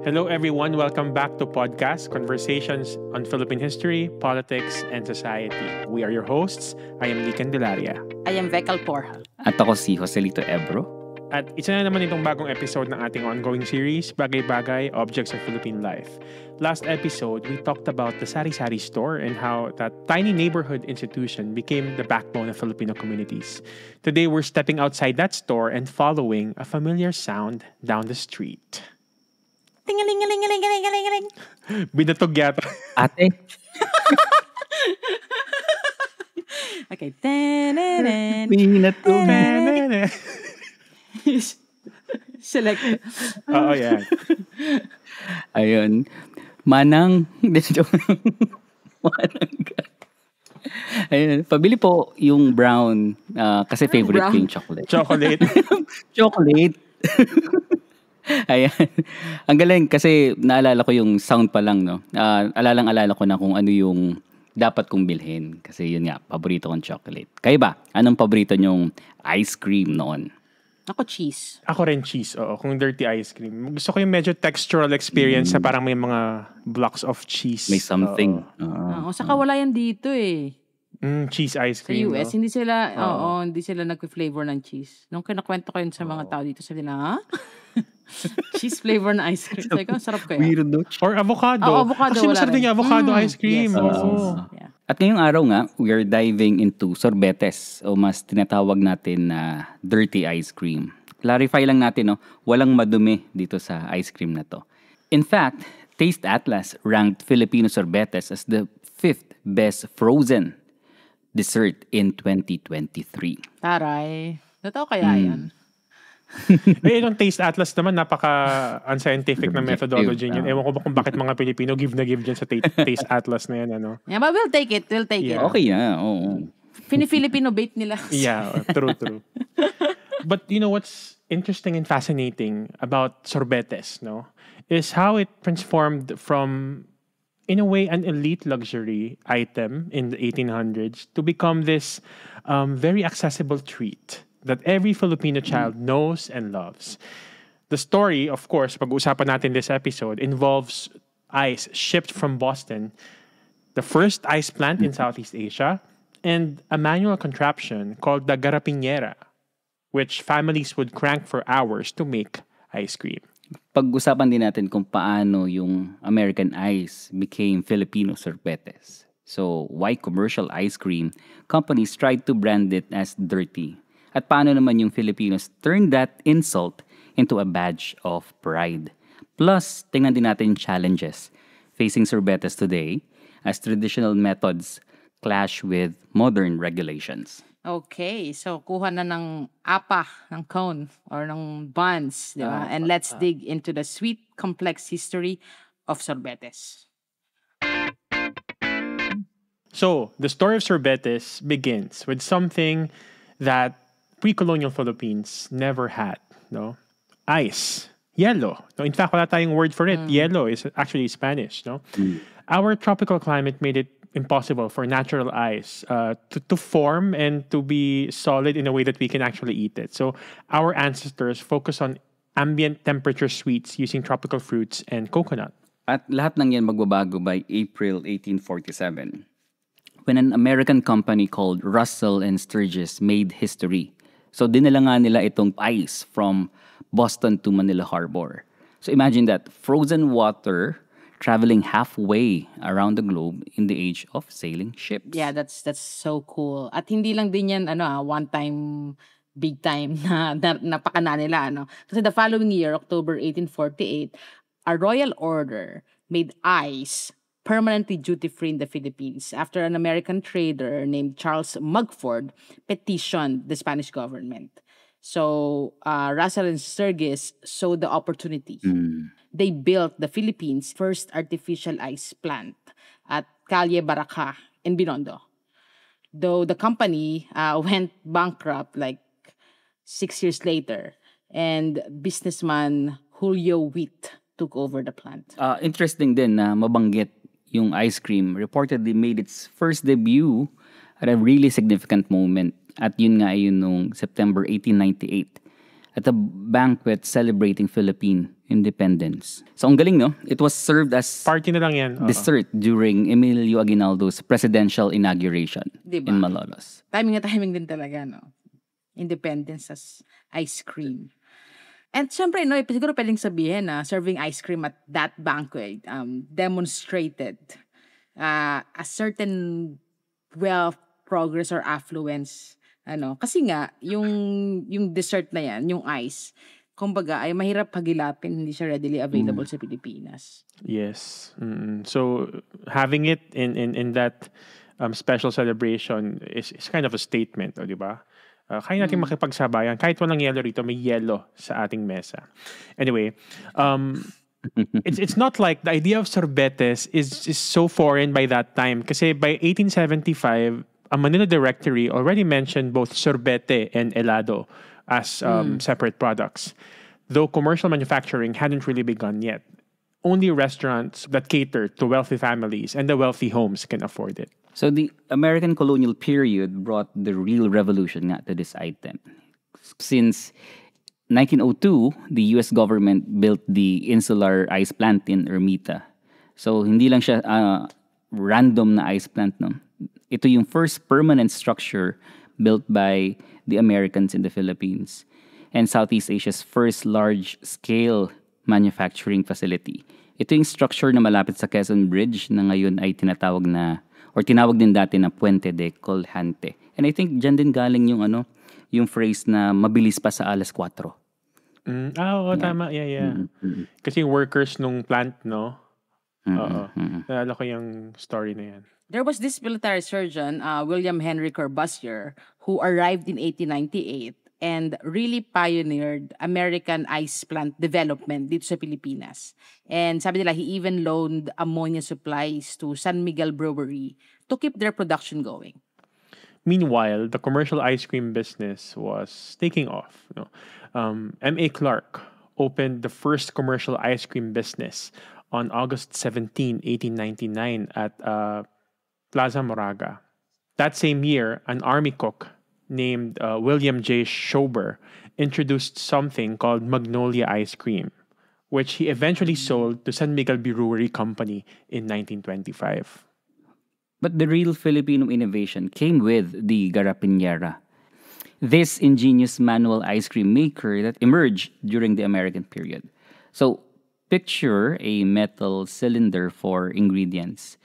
Hello, everyone. Welcome back to Podcast Conversations on Philippine History, Politics, and Society. We are your hosts. I am Lican Delaria. I am Vecal Porja. At ako si Joselito Ebro. At isa na naman itong bagong episode ng ating ongoing series, Bagay-Bagay, Objects of Philippine Life. Last episode, we talked about the Sari-Sari store and how that tiny neighborhood institution became the backbone of Filipino communities. Today, we're stepping outside that store and following a familiar sound down the street. Tingaling-galing-galing-galing-galing. Binatog yata. Ate, Okay. Ten-en-en. pinatog. Select. Oo, yan. Ayun. Manang. Manang. Ayun. Pabili po yung brown. Kasi favorite ko brown? yung chocolate. Chocolate. Chocolate. Ayan. Ang galing kasi naalala ko yung sound pa lang, no? Alala ko na kung ano yung dapat kong bilhin. Kasi yun nga, paborito kong chocolate. Kayo ba? Anong paborito nyong ice cream noon? Ako cheese. Ako rin cheese, oo. Kung dirty ice cream. Gusto ko yung medyo textural experience sa parang may mga blocks of cheese. May something. Oo. Saka wala yan dito eh. Cheese ice Sa cream. US, no? hindi sila nag-flavor ng cheese. Nung kinakwento ko yun sa mga tao dito, sabi nila, ha? Cheese flavor na ice cream. Sabi ko, sarap kaya. Weirdo. Or avocado. Avocado, Actually, wala masarap rin. din yung avocado ice cream. Yes, yes, Oo. yes. Yeah. At ngayong araw nga, we are diving into sorbetes o mas tinatawag natin na dirty ice cream. Clarify lang natin, no, walang madumi dito sa ice cream na to. In fact, Taste Atlas ranked Filipino sorbetes as the 5th best frozen dessert in 2023. Taray. Totoo kaya yan? Eh, itong Taste Atlas naman, napaka-unscientific na methodology yun. Ewan ko ba kung bakit mga Pilipino give na give dyan sa Taste Atlas na yan, ano? Yeah, but we'll take it. We'll take it. Yeah. Okay na, oo. Filipino bait nila. Yeah, true. But you know what's interesting and fascinating about sorbetes, no, is how it transformed from, in a way, an elite luxury item in the 1800s to become this very accessible treat that every Filipino child knows and loves. The story, of course, pag-uusapan natin this episode, involves ice shipped from Boston, the first ice plant in Southeast Asia, and a manual contraption called the garapinera, which families would crank for hours to make ice cream. Pag-usapan din natin kung paano yung American ice became Filipino sorbetes. So, why commercial ice cream companies tried to brand it as dirty? At paano naman yung Filipinos turned that insult into a badge of pride? Plus, tingnan din natin challenges facing sorbetes today as traditional methods clash with modern regulations. Okay, so kuha na ng ng cone, or ng buns, di ba? And let's dig into the sweet, complex history of sorbetes. So, the story of sorbetes begins with something that pre-colonial Philippines never had, no? Ice. Yellow. No, in fact, wala tayong word for it. Yellow is actually Spanish, no? Our tropical climate made it impossible for natural ice to form and to be solid in a way that we can actually eat it. So our ancestors focus on ambient temperature sweets using tropical fruits and coconut. At lahat ng yan magbabago by April 1847 when an American company called Russell and Sturgis made history. So dinala nga nila itong ice from Boston to Manila Harbor. So imagine that, frozen water traveling halfway around the globe in the age of sailing ships. Yeah, that's so cool. At hindi lang din yan one time, big time na napakana nila, Kasi the following year, October 1848, a royal order made ice permanently duty-free in the Philippines after an American trader named Charles Mugford petitioned the Spanish government. So, Russell and Sturgis saw the opportunity. They built the Philippines' first artificial ice plant at Calle Baraca in Binondo. Though the company went bankrupt like 6 years later, and businessman Julio Wheat took over the plant. Interesting din na mabanggit yung ice cream reportedly made its first debut at a really significant moment. At yun nga yun nung September 1898 at a banquet celebrating Philippine independence. So ang galing, no? It was served as Party na lang yan. Oo. dessert during Emilio Aguinaldo's presidential inauguration Diba? in Malolos. Timing na timing din talaga, no? Independence as ice cream. And syempre, no, siguro pwedeng sabihin na serving ice cream at that banquet demonstrated a certain wealth, progress, or affluence. Kasi nga, yung dessert na yan, yung ice, kumbaga, ay mahirap pagilapin, hindi siya readily available sa Pilipinas. Yes. So having it in that special celebration is kind of a statement, di ba? Kaya natin makipagsabayan. Kahit walang yelo rito, may yelo sa ating mesa. Anyway, it's not like the idea of sorbetes is so foreign by that time. Kasi by 1875, a Manila Directory already mentioned both sorbete and helado as separate products, though commercial manufacturing hadn't really begun yet. Only restaurants that cater to wealthy families and the wealthy homes can afford it. So the American colonial period brought the real revolution nga to this item. Since 1902, the US government built the Insular Ice Plant in Ermita. So hindi lang siya random na ice plant, no? Ito yung first permanent structure built by the Americans in the Philippines and Southeast Asia's first large-scale manufacturing facility. Ito yung structure na malapit sa Quezon Bridge na ngayon ay tinatawag na, or tinawag din dati na Puente de Colhante. And I think dyan din galing yung yung phrase na mabilis pa sa alas 4. Oo, tama. Yeah. Kasi yung workers nung plant, no? Oo. Naalala ko yung story na yan. There was this military surgeon, William Henry Corbusier, who arrived in 1898 and really pioneered American ice plant development dito sa Pilipinas. And sabi nila, he even loaned ammonia supplies to San Miguel Brewery to keep their production going. Meanwhile, the commercial ice cream business was taking off. M.A. Clark opened the first commercial ice cream business on August 17, 1899 at Plaza Moraga. That same year, an army cook named William J. Schober introduced something called Magnolia ice cream, which he eventually sold to San Miguel Brewery Company in 1925. But the real Filipino innovation came with the Garapinera, this ingenious manual ice cream maker that emerged during the American period. So, picture a metal cylinder for ingredients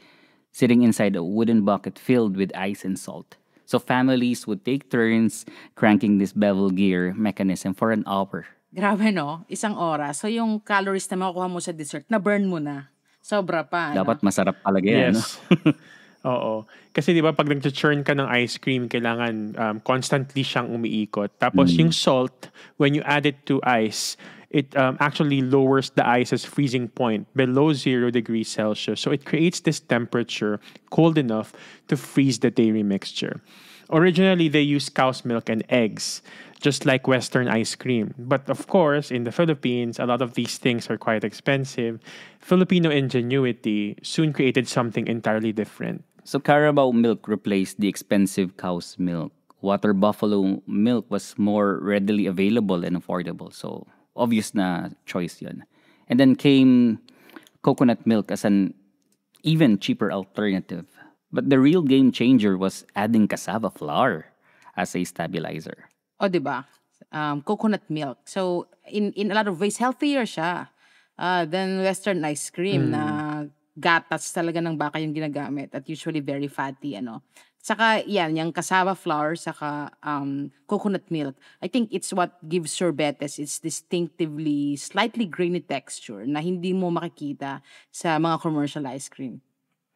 sitting inside a wooden bucket filled with ice and salt. So families would take turns cranking this bevel gear mechanism for an hour. Grabe, no? Isang oras. So yung calories na makukuha mo sa dessert, na-burn mo na. Sobra pa. Dapat masarap talaga yan. Yes. Oo. Kasi di ba pag nag-churn ka ng ice cream, kailangan constantly siyang umiikot. Tapos yung salt, when you add it to ice, it actually lowers the ice's freezing point below 0 degrees Celsius. So it creates this temperature cold enough to freeze the dairy mixture. Originally, they used cow's milk and eggs, just like Western ice cream. But of course, in the Philippines, a lot of these things are quite expensive. Filipino ingenuity soon created something entirely different. So Carabao milk replaced the expensive cow's milk. Water buffalo milk was more readily available and affordable. So obvious na choice yun. And then came coconut milk as an even cheaper alternative. But the real game changer was adding cassava flour as a stabilizer. O, diba? Coconut milk. So, in a lot of ways, healthier siya than Western ice cream na gatas talaga ng baka yung ginagamit at usually very fatty, Saka, yan, yung cassava flour, saka coconut milk. I think it's what gives sorbetes its distinctively slightly grainy texture na hindi mo makikita sa mga commercial ice cream.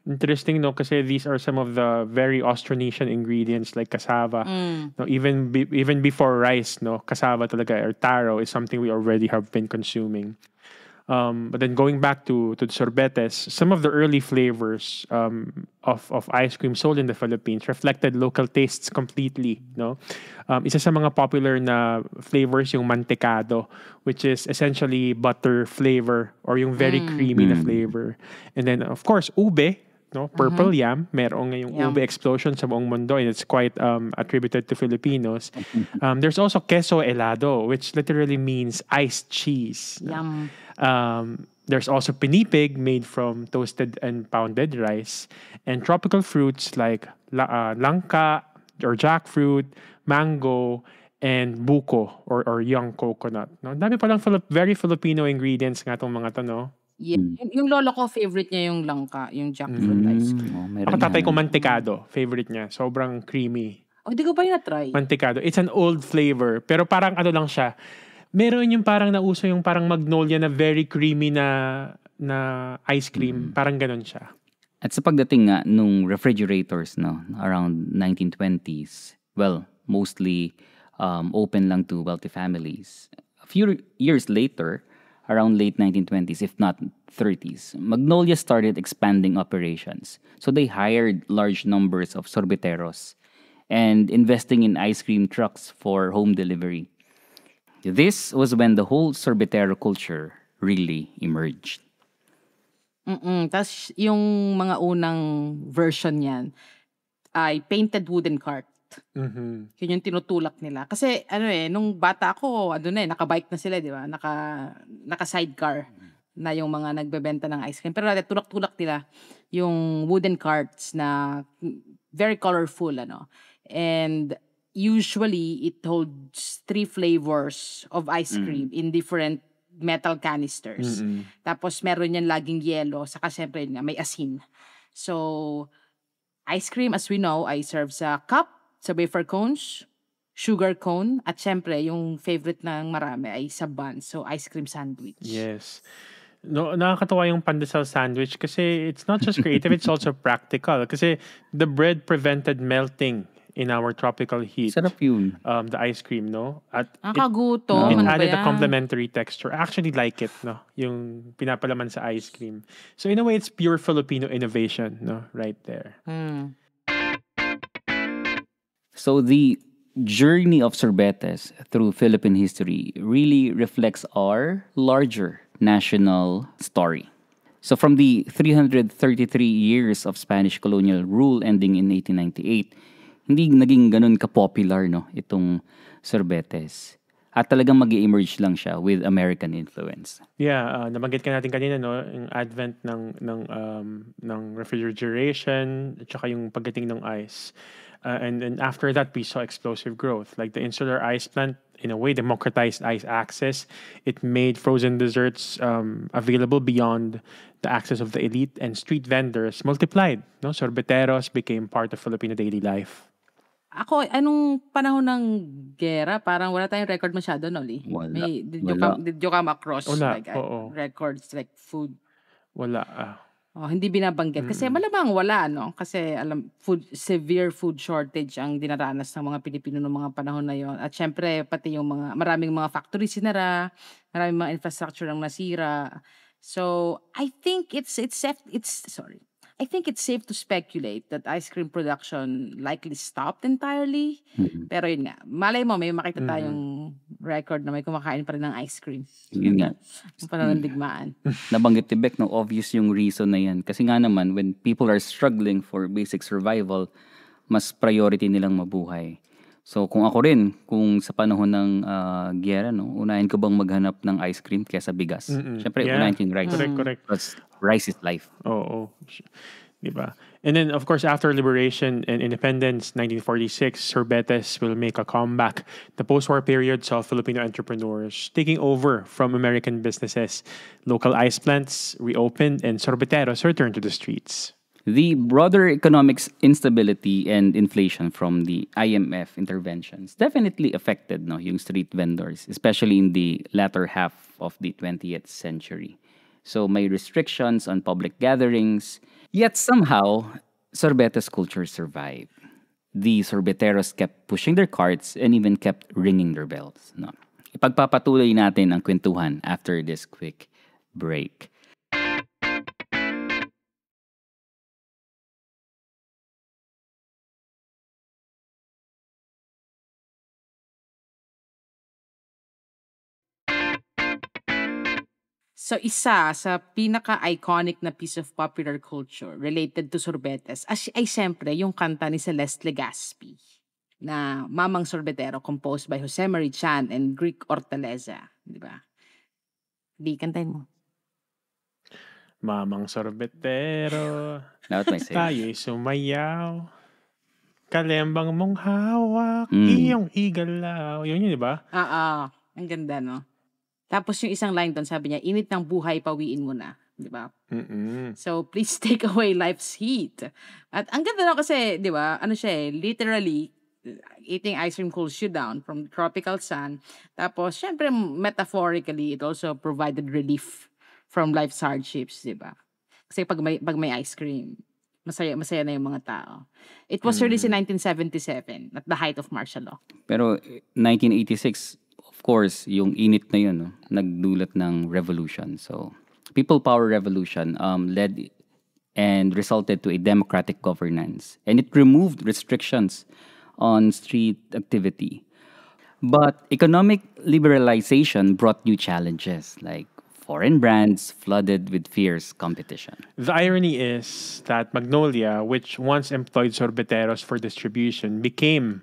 Interesting, no? Kasi these are some of the very Austronesian ingredients like cassava. No, even before rice, no, cassava talaga or taro is something we already have been consuming. But then going back to the sorbetes, some of the early flavors of ice cream sold in the Philippines reflected local tastes completely. No, isa sa mga popular na flavors yung mantecado, which is essentially butter flavor or yung very creamy na flavor. And then of course ube, no? Purple yam, merong ngayong Yum. ube explosion sa buong mundo, and it's quite attributed to Filipinos. There's also queso helado, which literally means iced cheese. No? Yum. There's also pinipig, made from toasted and pounded rice, and tropical fruits like langka or jackfruit, mango, and buko or young coconut. No? Dami palang very Filipino ingredients nga itong mga to, no? Yeah. Yung lolo ko, favorite niya yung langka, yung jackfruit ice cream. Oh, Ako meron tatay ko yan. mantikado. Favorite niya. Sobrang creamy. Oh, di ko pa yun na-try. Mantikado. It's an old flavor. Pero parang ano lang siya. Meron yung parang nauso yung parang magnolia na very creamy na ice cream. Parang ganun siya. At sa pagdating nga nung refrigerators, no, around 1920s, well, mostly open lang to wealthy families. A few years later, around late 1920s, if not 30s, Magnolia started expanding operations. So they hired large numbers of sorbeteros and investing in ice cream trucks for home delivery. This was when the whole sorbetero culture really emerged. Tapos yung mga unang version niyan ay painted wooden cart. Mhm. Yun yung tinutulak nila. Kasi nung bata ako, nakabike na sila, di ba? Naka sidecar na yung mga nagbebenta ng ice cream. Pero tulak-tulak nila yung wooden carts na very colorful, And usually, it holds 3 flavors of ice cream in different metal canisters. Tapos meron yan laging yelo, saka syempre may asin. So, ice cream, as we know, ay served sa cup, sa wafer cones, sugar cone, at syempre, yung favorite ng marami ay sa bun. So, ice cream sandwich. Yes. No, nakakatawa yung pandesal sandwich kasi it's not just creative, it's also practical. Kasi the bread prevented melting in our tropical heat. Sarap yun. The ice cream, no? At Nakagutom. it Ano ba added a yan? complementary texture. I actually like it, no? Yung pinapalaman sa ice cream. So in a way, it's pure Filipino innovation, no? Right there. So the journey of sorbetes through Philippine history really reflects our larger national story. So from the 333 years of Spanish colonial rule ending in 1898, hindi naging ganun ka-popular, no, itong sorbetes. At talagang mag-emerge lang siya with American influence. Yeah, nabanggit ka natin kanina, no, yung advent ng refrigeration at saka yung pagdating ng ice. And after that, we saw explosive growth. Like the insular ice plant, in a way, democratized ice access. It made frozen desserts available beyond the access of the elite, and street vendors multiplied. No, sorbeteros became part of Filipino daily life. Ako, anong panahon ng gera, parang wala tayong record masyado, no, Lee? Wala. Did you come across Wala, like oo. records like food? Wala. Hindi binabanggit. Kasi malamang wala, no? Kasi severe food shortage ang dinaranas ng mga Pilipino noong mga panahon na yon. At syempre, pati yung maraming mga factories sinara, maraming mga infrastructure ang nasira. So, I think it's safe to speculate that ice cream production likely stopped entirely. Pero yun nga, malay mo, may makita tayong record na may kumakain pa rin ng ice cream. Yun nga. Ang panahon ng digmaan. Nabanggit ni Beck, no, obvious yung reason na yan. Kasi nga naman, when people are struggling for basic survival, mas priority nilang mabuhay. So kung ako rin, kung sa panahon ng giyera, no, unahin ko bang maghanap ng ice cream kaysa bigas? Siyempre, Yeah. unahin ko yung rice. Correct. Because rice is life. Oo. Diba? And then, of course, after liberation and independence, 1946, sorbetes will make a comeback. The post-war period saw Filipino entrepreneurs taking over from American businesses. Local ice plants reopened and sorbeteros returned to the streets. The broader economic instability and inflation from the IMF interventions definitely affected, no, yung street vendors, especially in the latter half of the 20th century. So may restrictions on public gatherings, yet somehow, sorbetes culture survived. The sorbeteros kept pushing their carts and even kept ringing their bells. No? Ipagpapatuloy natin ang kwentuhan after this quick break. So, isa sa pinaka-iconic na piece of popular culture related to sorbetes ay siyempre yung kanta ni Celeste Legaspi na Mamang Sorbetero composed by Jose Marie Chan and Greek Ortaleza. Di ba? Di, kantahin mo. Mamang sorbetero, Not my say. tayo'y sumayaw. Kalembang mong hawak, Mm. iyong igalaw. Yun, di ba? Ang ganda, no? Tapos yung isang line doon, sabi niya, init ng buhay, pawiin mo na. Di ba? Mm-mm. So, please take away life's heat. At ang ganda no kasi, di ba, ano siya literally, eating ice cream cools you down from the tropical sun. Tapos, syempre, metaphorically, it also provided relief from life's hardships, di ba? Kasi pag may ice cream, masaya na yung mga tao. It was released in 1977 at the height of martial law. Pero 1986, of course, yung init na yun, no, nagdulot ng revolution. So, People Power Revolution led and resulted to a democratic governance. And it removed restrictions on street activity. But economic liberalization brought new challenges, like foreign brands flooded with fierce competition. The irony is that Magnolia, which once employed sorbeteros for distribution, became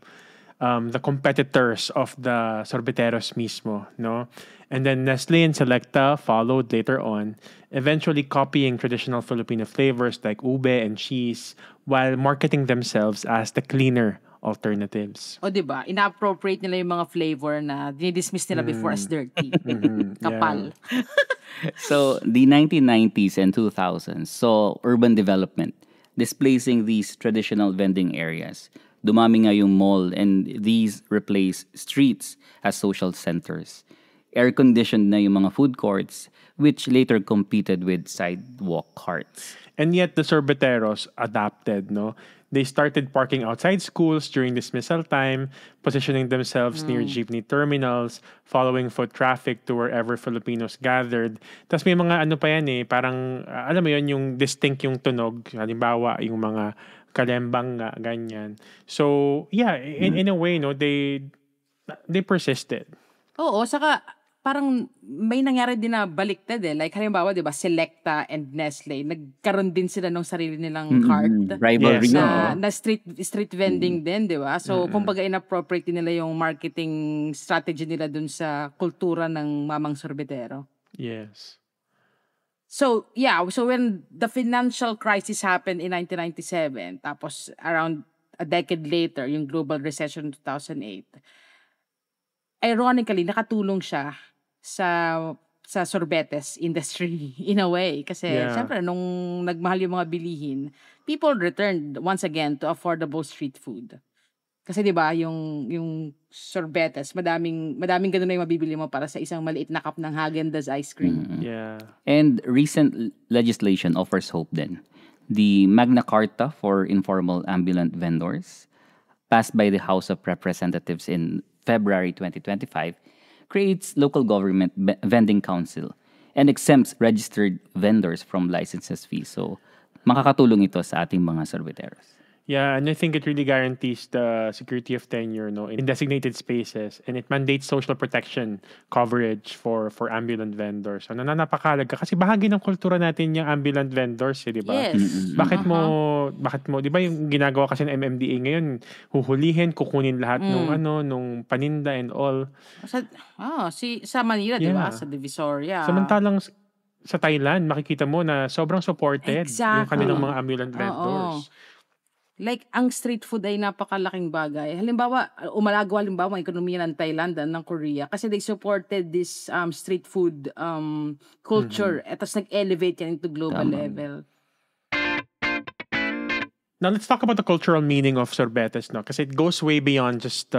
the competitors of the sorbeteros mismo, no? And then Nestle and Selecta followed later on, eventually copying traditional Filipino flavors like ube and cheese while marketing themselves as the cleaner alternatives. O, di ba? Ina-appropriate nila yung mga flavor na dinidismiss nila before as dirty. Kapal. So, the 1990s and 2000s saw urban development displacing these traditional vending areas. Dumami nga yung mall and these replaced streets as social centers. Air-conditioned na yung mga food courts which later competed with sidewalk carts. And yet the sorbeteros adapted, no? They started parking outside schools during dismissal time, positioning themselves near jeepney terminals, following foot traffic to wherever Filipinos gathered. Tapos may mga ano pa yan parang, alam mo yun, yung distinct yung tunog. Halimbawa, yung mga kalembang nga, ganyan. So, yeah, in a way, no, they persisted. Oo, saka parang may nangyari din na baliktad Like halimbawa, 'di ba, Selecta and Nestle, nagkaroon din sila ng sarili nilang cart Rivalry Yes. nga, na street vending din, 'di ba? So kumbaga inappropriate din nila yung marketing strategy nila dun sa kultura ng mamang sorbetero. Yes. So, yeah, so when the financial crisis happened in 1997, tapos around a decade later, yung global recession in 2008, ironically, nakatulong siya sa sorbetes industry in a way. Kasi, Yeah. syempre, nung nagmahal yung mga bilihin, people returned once again to affordable street food. Kasi 'di ba, yung sorbetes, madaming ganun na yung mabibili mo para sa isang maliit na cup ng Häagen-Dazs ice cream. Yeah. And recent legislation offers hope then. The Magna Carta for Informal Ambulant Vendors, passed by the House of Representatives in February 2025, creates local government vending council and exempts registered vendors from licenses fees. So, makakatulong ito sa ating mga sorbeteros. Yeah, and I think it really guarantees the security of tenure, no, in designated spaces, and it mandates social protection coverage for ambulant vendors. Ano na napakahalaga kasi bahagi ng kultura natin yung ambulant vendors, di ba? Yes. Bakit mo, di ba yung ginagawa kasi ng MMDA ngayon, huhulihin, kukunin lahat nung paninda and all. Sa Manila, di ba? Yeah. Sa Divisoria. Samantalang sa Thailand, makikita mo na sobrang supported yung Exactly. kanilang mga ambulant vendors. Like, ang street food ay napakalaking bagay. Halimbawa, umalagaw ang ekonomiya ng Thailand at ng Korea kasi they supported this street food culture at tapos nag-elevate yan into global level. Now let's talk about the cultural meaning of sorbetes, no? Kasi it goes way beyond just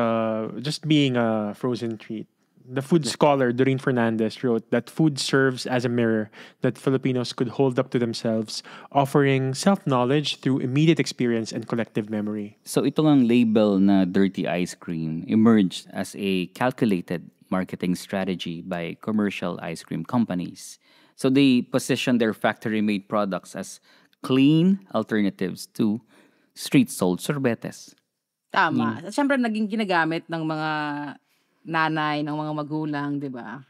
being a frozen treat. The food scholar Doreen Fernandez wrote that food serves as a mirror that Filipinos could hold up to themselves, offering self-knowledge through immediate experience and collective memory. So ito ngang label na dirty ice cream emerged as a calculated marketing strategy by commercial ice cream companies. So they position their factory-made products as clean alternatives to street-sold sorbetes. Tama. At syempre, naging ginagamit ng mga nanay, ng mga magulang, di ba?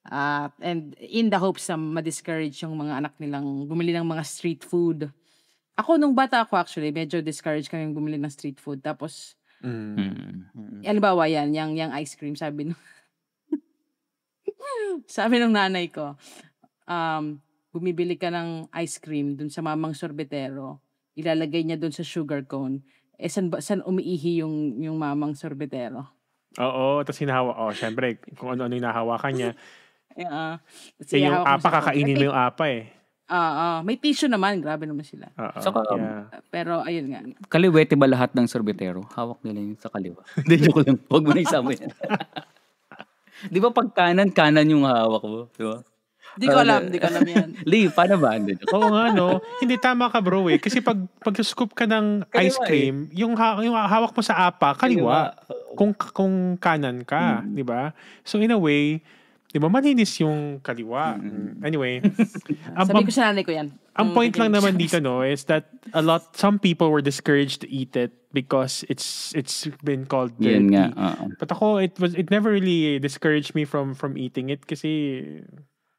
And in the hopes na ma-discourage yung mga anak nilang bumili ng mga street food. Ako, nung bata ako actually, medyo discourage kami bumili ng street food. Tapos, halimbawa yan, yung ice cream, sabi nung nanay ko, bumibili ka ng ice cream dun sa mamang sorbetero, ilalagay niya dun sa sugar cone, saan umiihi yung mamang sorbetero? Oo, tapos syempre, kung ano-ano yung nahawakan niya. Yung apa, kakainin mo yung apa may tissue naman, grabe naman sila. Saka, Pero ayun nga. kaliwete ba lahat ng sorbetero? Hawak nila yung sa kaliwa. Hindi, joke lang. Huwag mo na isama yan. Di ba pag kanan yung hawak mo? Di ba? Di ko alam yan. Lee, paano ba? Oo nga, no? Hindi, tama ka, bro, eh. Kasi pag scoop ka ng ice cream, yung hawak mo sa apa, kaliwa. Kung kanan ka, di ba? So, in a way, di ba, malinis yung kaliwa. Anyway. Sabi ko sa nanay ko yan. Ang point lang naman dito, no, is that some people were discouraged to eat it because it's been called dirty. Yan nga. But ako, it never really discouraged me from eating it kasi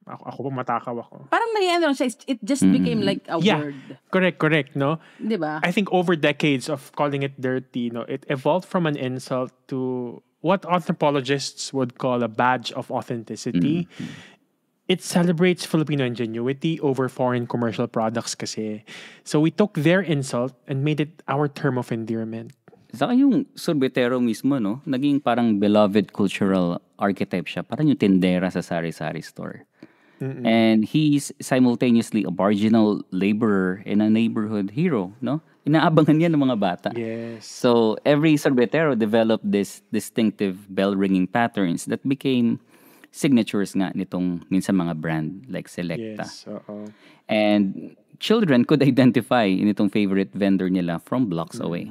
ako pa matakaw ako. Parang nag-ano siya, it just became like a word. Correct, no? Di ba? I think over decades of calling it dirty, no, it evolved from an insult to what anthropologists would call a badge of authenticity. It celebrates Filipino ingenuity over foreign commercial products kasi. So we took their insult and made it our term of endearment. Saka yung sorbetero mismo, no? Naging parang beloved cultural archetype siya. Parang yung tindera sa sari-sari store. And he's simultaneously a marginal laborer and a neighborhood hero, no? Inaabangan niya ng mga bata. Yes. So every sorbetero developed this distinctive bell-ringing patterns that became signatures nga nitong minsan mga brand like Selecta. Yes, And children could identify nitong favorite vendor nila from blocks away.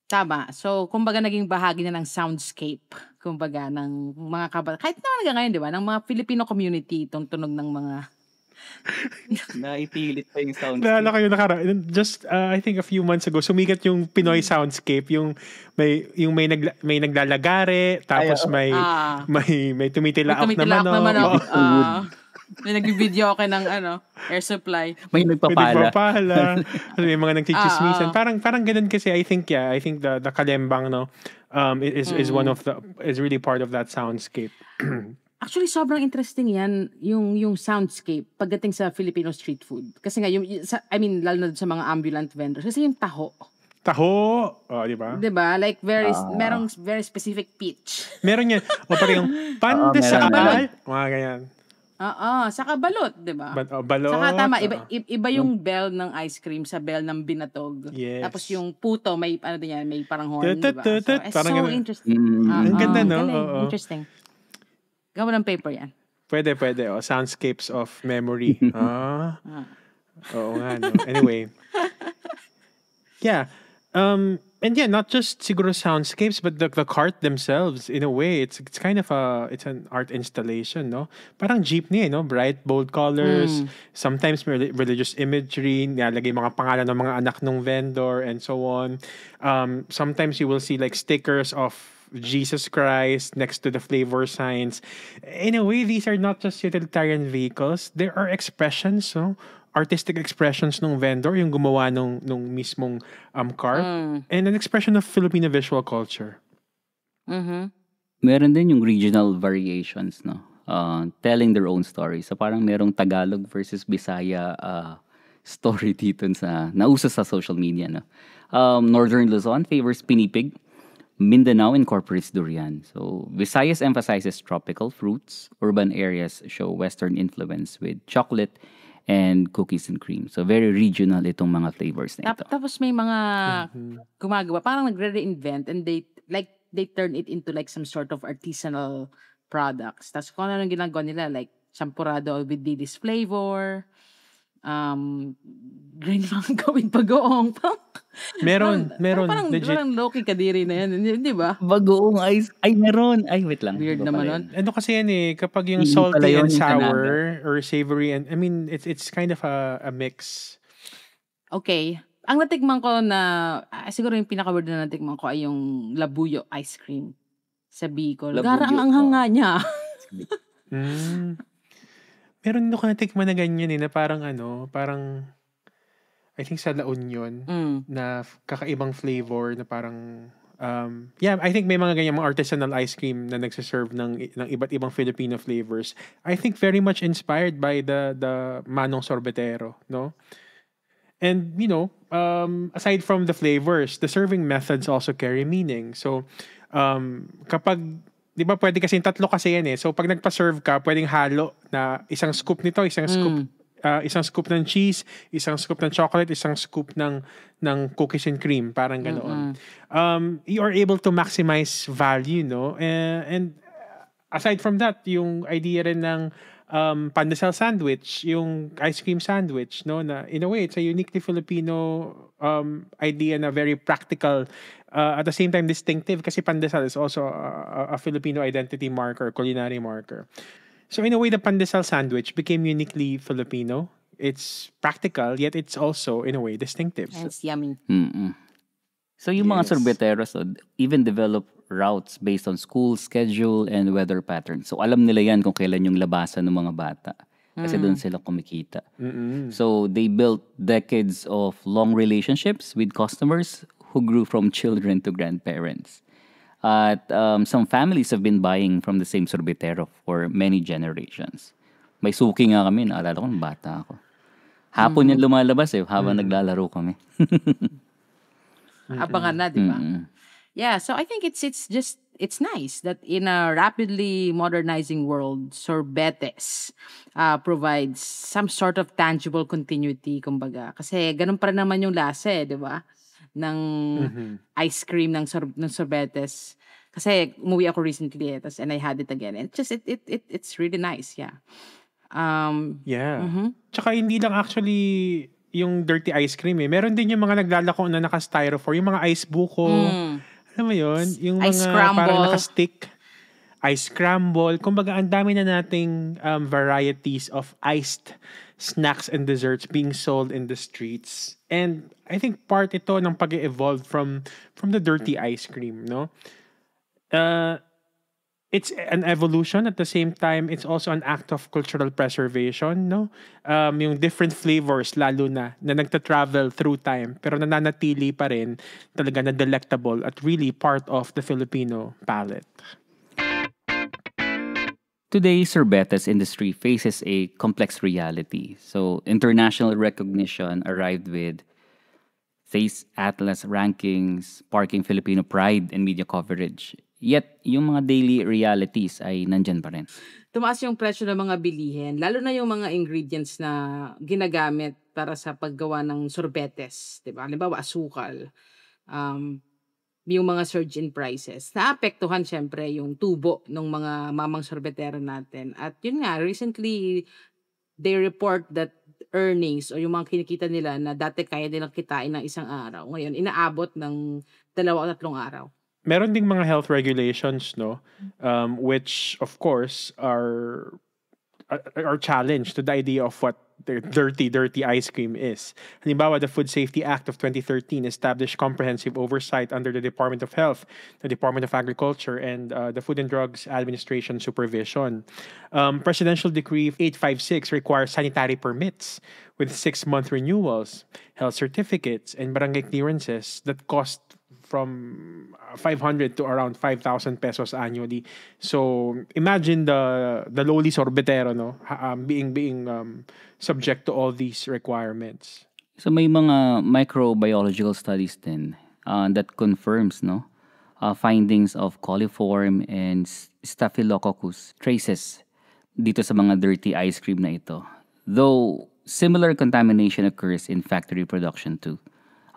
Tama. So, kumbaga naging bahagi na ng soundscape. Kumbaga ng mga kabata. Kahit naman hanggang ngayon, di ba? Ng mga Filipino community, itong tunog ng mga... Naipilit pa yung soundscape. Naalala kayo just I think a few months ago, sumikat yung Pinoy soundscape, yung may naglalagare, tapos may tumitilaok na manok. May nag-video ako ng air supply. May nagpapala. May mga nagchichismisan. Parang ganun kasi I think the kalembang, no, is one of is really part of that soundscape. Actually, sobrang interesting yan, yung soundscape pagdating sa Filipino street food. Kasi nga, lalo na sa mga ambulant vendors. Kasi yung taho. Di ba? Di ba? Like, merong very specific pitch. Meron yan. O parang yung pandesal. Mga ganyan. Saka balot, di ba? Balot. Saka tama, iba yung bell ng ice cream sa bell ng binatog. Yes. Tapos yung puto, may may parang horn, di ba? Parang so interesting. Ang ganda, no? Interesting. Gawa ng paper yan. Pwede. Soundscapes of memory. Oo nga, no? Anyway. Yeah. And yeah, not just siguro soundscapes, but the cart themselves, in a way, it's kind of it's an art installation, no? Parang jeepney, no? Bright, bold colors, sometimes may religious imagery, nilalagay mga pangalan ng mga anak ng vendor, and so on. Sometimes you will see like stickers of Jesus Christ next to the flavor signs. In a way, these are not just utilitarian vehicles. There are expressions, no? Artistic expressions ng vendor, yung gumawa nung mismong cart, and an expression of Filipino visual culture. Meron din yung regional variations, no? Telling their own story. So parang merong Tagalog versus Bisaya story dito sa nauso sa social media, no? Northern Luzon favors pinipig. Mindanao incorporates durian. So Visayas emphasizes tropical fruits. Urban areas show Western influence with chocolate and cookies and cream. So very regional itong mga flavors na ito. Tapos may mga gumagawa, parang nagre-reinvent, and they turn it into like some sort of artisanal products. Tapos kung ano ginagawa nila, like champurrado with this flavor, green mga gawin bagoong. Meron. Legit. Parang low-key kadiri na yan, di ba? Bagoong ice. Ay, meron. Ay, wait lang. Weird naman nun. Ano kasi yan kapag yung salty and sour or savory, and I mean, it's kind of a mix. Okay. Ang natikman ko na, siguro yung pinaka-word na natikman ko ay yung labuyo ice cream sa Bicol. Gara ang anghang nga niya. Mm. Meron ako natikman na ganyan na parang I think sa La Union Mm. na kakaibang flavor na parang yeah, I think may mga ganyan mga artisanal ice cream na nagse-serve ng iba't ibang Filipino flavors. I think very much inspired by the Manong Sorbetero, no? And aside from the flavors, the serving methods also carry meaning. So, kapag, di ba pwede kasi tatlo kasi yan eh. So, pag nagpa-serve ka, pwedeng halo na isang scoop nito, isang scoop ng cheese, isang scoop ng chocolate, isang scoop ng cookies and cream, parang ganoon. You are able to maximize value, no? And aside from that, yung idea rin ng pandesal sandwich, yung ice cream sandwich, no, na in a way it's a uniquely Filipino idea na very practical, at the same time distinctive kasi pandesal is also a Filipino identity marker, culinary marker. So in a way, the pandesal sandwich became uniquely Filipino. It's practical, yet it's also in a way distinctive. And it's yummy. Mm-mm. So yung mga Yes. sorbeteros even develop routes based on school schedule and weather patterns. So alam nila yan kung kailan yung labasan ng mga bata. Kasi doon sila kumikita. So they built decades of long relationships with customers who grew from children to grandparents. At some families have been buying from the same sorbetero for many generations. May suki nga kami, naalala ko nung bata ako. Hapon yan lumalabas habang naglalaro kami. Abangan na, di ba? Yeah, so I think it's nice that in a rapidly modernizing world, sorbetes provides some sort of tangible continuity, kumbaga. Kasi ganun pa rin naman yung lasa, di ba? Ng ice cream ng sorbetes. Kasi umuwi ako recently and I had it again. It's really nice, yeah. Yeah. Tsaka hindi lang actually yung dirty ice cream eh. Meron din yung mga naglalako na naka-styrofoam, yung mga ice buko. Alam mo yun? Yung Ice mga scramble. parang naka-stick. Ice scramble. Kumbaga, ang dami na nating varieties of iced snacks and desserts being sold in the streets. And I think part ito ng pag-evolve from the dirty ice cream, no? It's an evolution, at the same time it's also an act of cultural preservation, no? Yung different flavors lalo na nagta-travel through time pero nananatili pa rin talaga na delectable at really part of the Filipino palate. Today, sorbetes industry faces a complex reality. So, international recognition arrived with Taste Atlas rankings, sparking Filipino pride and media coverage. Yet, yung mga daily realities ay nandyan pa rin. Tumaas yung presyo ng mga bilihin, lalo na yung mga ingredients na ginagamit para sa paggawa ng sorbetes, 'di ba? Halimbawa, asukal. Yung mga surge in prices. Naapektuhan syempre yung tubo ng mga mamang sorbetero natin. At yun nga, recently they report that earnings o yung mga kinikita nila na dati kaya nilang kitain ng isang araw, ngayon inaabot ng 2 o 3 araw. Meron ding mga health regulations, no? Which of course are challenged to the idea of what the dirty ice cream is. Halimbawa, the Food Safety Act of 2013 established comprehensive oversight under the Department of Health, the Department of Agriculture, and the Food and Drugs Administration supervision. Presidential Decree 856 requires sanitary permits with 6-month renewals, health certificates, and barangay clearances that cost from 500 to around 5,000 pesos annually. So imagine the lowly sorbetero, no, being subject to all these requirements. So may mga microbiological studies din that confirms findings of coliform and staphylococcus traces dito sa mga dirty ice cream na ito. Though similar contamination occurs in factory production too.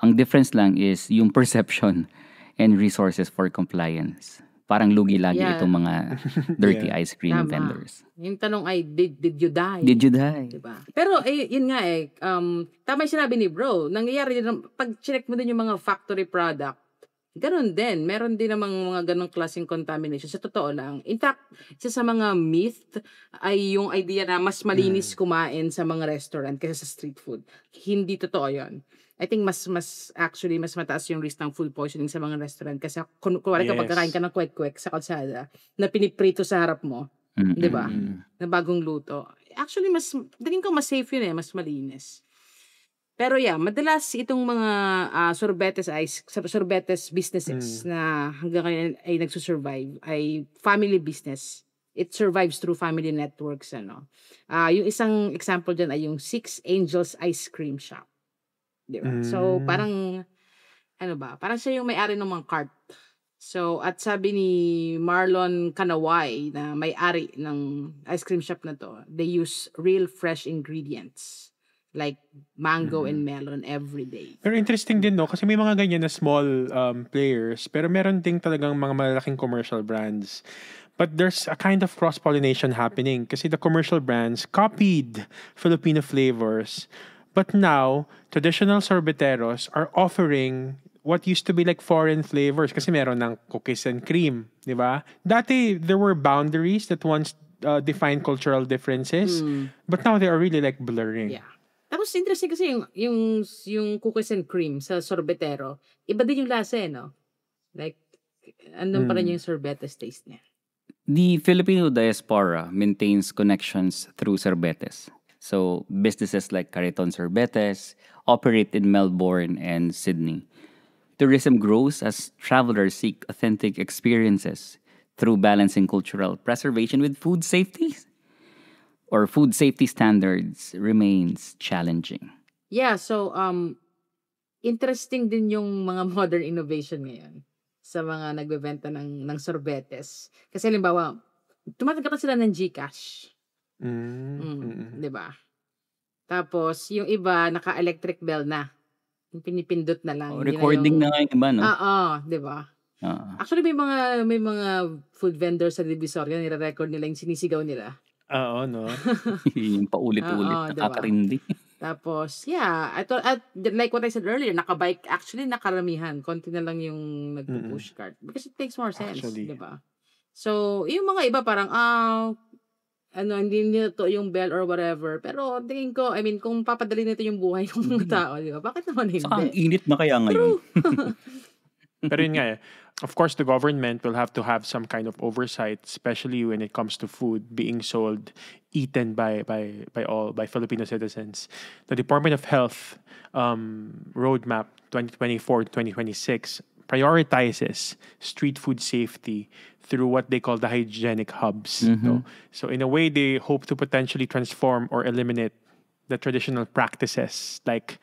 Ang difference lang is yung perception and resources for compliance. Parang lugi lagi Yeah. itong mga dirty Yeah. ice cream Tama. vendors. Yung tanong ay, did you die? Did you die? Diba? Pero yun nga tama yung sinabi ni bro, nangyayari din, pag check mo din yung mga factory product, ganun din, meron din namang mga ganong klaseng contamination. Sa totoo lang, in fact, isa sa mga myth ay yung idea na mas malinis kumain sa mga restaurant kaysa sa street food. Hindi totoo yun. I think mas mataas yung risk ng food poisoning sa mga restaurant kasi kunwari kapag Yes. kakain ka ng kwek-kwek sa kalsada na piniprito sa harap mo, 'di ba? Mm. Na bagong luto. Actually, tingin ko mas safe yun mas malinis. Pero yeah, madalas itong mga sorbetes businesses na hanggang ngayon ay nagsusurvive ay family business. It survives through family networks, ano. Yung isang example dyan ay yung Six Angels Ice Cream Shop. Di ba? So, parang, parang siya yung may-ari ng mga cart. So, at sabi ni Marlon Kanaway na may-ari ng ice cream shop na to, they use real fresh ingredients like mango and melon every day. Pero interesting din, no? Kasi may mga ganyan na small players, pero meron ding talagang mga malalaking commercial brands. But there's a kind of cross-pollination happening kasi the commercial brands copied Filipino flavors. But now, traditional sorbeteros are offering what used to be like foreign flavors kasi meron ng cookies and cream, di ba? Dati, there were boundaries that once defined cultural differences, but now they are really like blurring. Yeah. Tapos interesting kasi yung cookies and cream sa sorbetero, iba din yung lasa no? Like, andun pa rin yung sorbetes taste niya. The Filipino diaspora maintains connections through sorbetes. So, businesses like Cariton Sorbetes operate in Melbourne and Sydney. Tourism grows as travelers seek authentic experiences through balancing cultural preservation with food safety. Or food safety standards remains challenging. Yeah, so interesting din yung mga modern innovation ngayon sa mga nagbebenta ng sorbetes. Kasi halimbawa, tumatanggap na sila ng GCash. 'Di ba? Tapos yung iba naka-electric bell na. Yung pinipindot na lang. Recording na yung iba, no? Oo, 'di ba? Actually may mga food vendors sa Divisoria nire-record nila yung sinisigaw nila. Oo, no? Yung paulit-ulit, nakakarindi. Tapos, yeah, at like what I said earlier, nakabike, actually nakaramihan. Konti na lang yung nagpo-push cart. Because it makes more sense, di ba? So, yung mga iba parang, hindi nito yung bell or whatever. Pero tingin ko, I mean, kung papadali nito yung buhay ng mga tao, di ba? Bakit naman hindi? Saka ang init na kaya ngayon. Pero yun nga, of course, the government will have to have some kind of oversight, especially when it comes to food being sold, eaten by Filipino citizens. The Department of Health roadmap 2024-2026 prioritizes street food safety through what they call the hygienic hubs. No? So in a way, they hope to potentially transform or eliminate the traditional practices like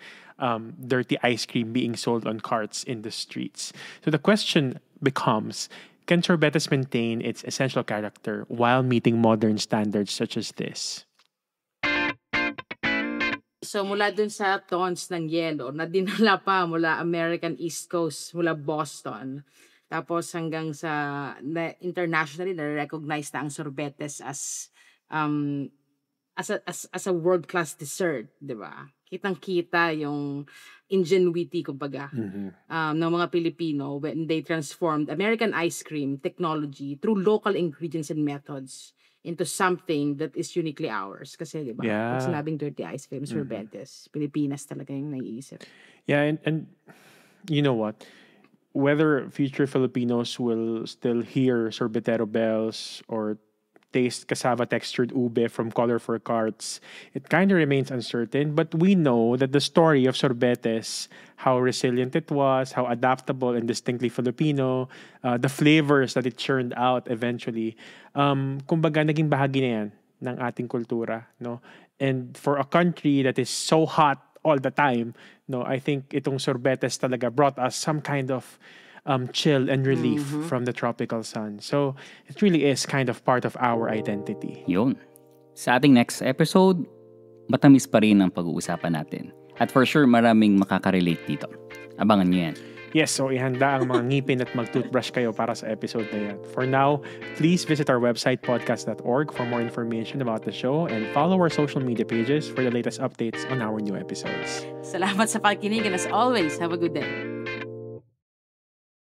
dirty ice cream being sold on carts in the streets. So the question becomes, can sorbetes maintain its essential character while meeting modern standards such as this? So mula dun sa tons ng yelo na dinala pa mula American East Coast, mula Boston, tapos hanggang sa internationally na-recognize na ang sorbetes as a world-class dessert, di ba? Kitang-kita yung ingenuity, kumbaga, ng mga Pilipino when they transformed American ice cream technology through local ingredients and methods into something that is uniquely ours. Kasi, di ba? Yeah. Pag sinabing dirty ice cream, sorbetes, Pilipinas talaga yung naiisip. Yeah, and you know what? Whether future Filipinos will still hear sorbetero bells or taste cassava textured ube from colorful carts, it kind of remains uncertain. But we know that the story of sorbetes, how resilient it was, how adaptable and distinctly Filipino, the flavors that it churned out eventually, kumbaga naging bahagi na yan ng ating kultura, no? And for a country that is so hot all the time, no, I think itong sorbetes talaga brought us some kind of chill and relief from the tropical sun. So, it really is kind of part of our identity. Yun. Sa ating next episode, matamis pa rin ang pag-uusapan natin. At for sure, maraming makaka-relate dito. Abangan nyo yan. Yes, so ihanda ang mga ngipin at mag-toothbrush kayo para sa episode na yan. For now, please visit our website, podcast.org, for more information about the show and follow our social media pages for the latest updates on our new episodes. Salamat sa pakikinig and as always, have a good day.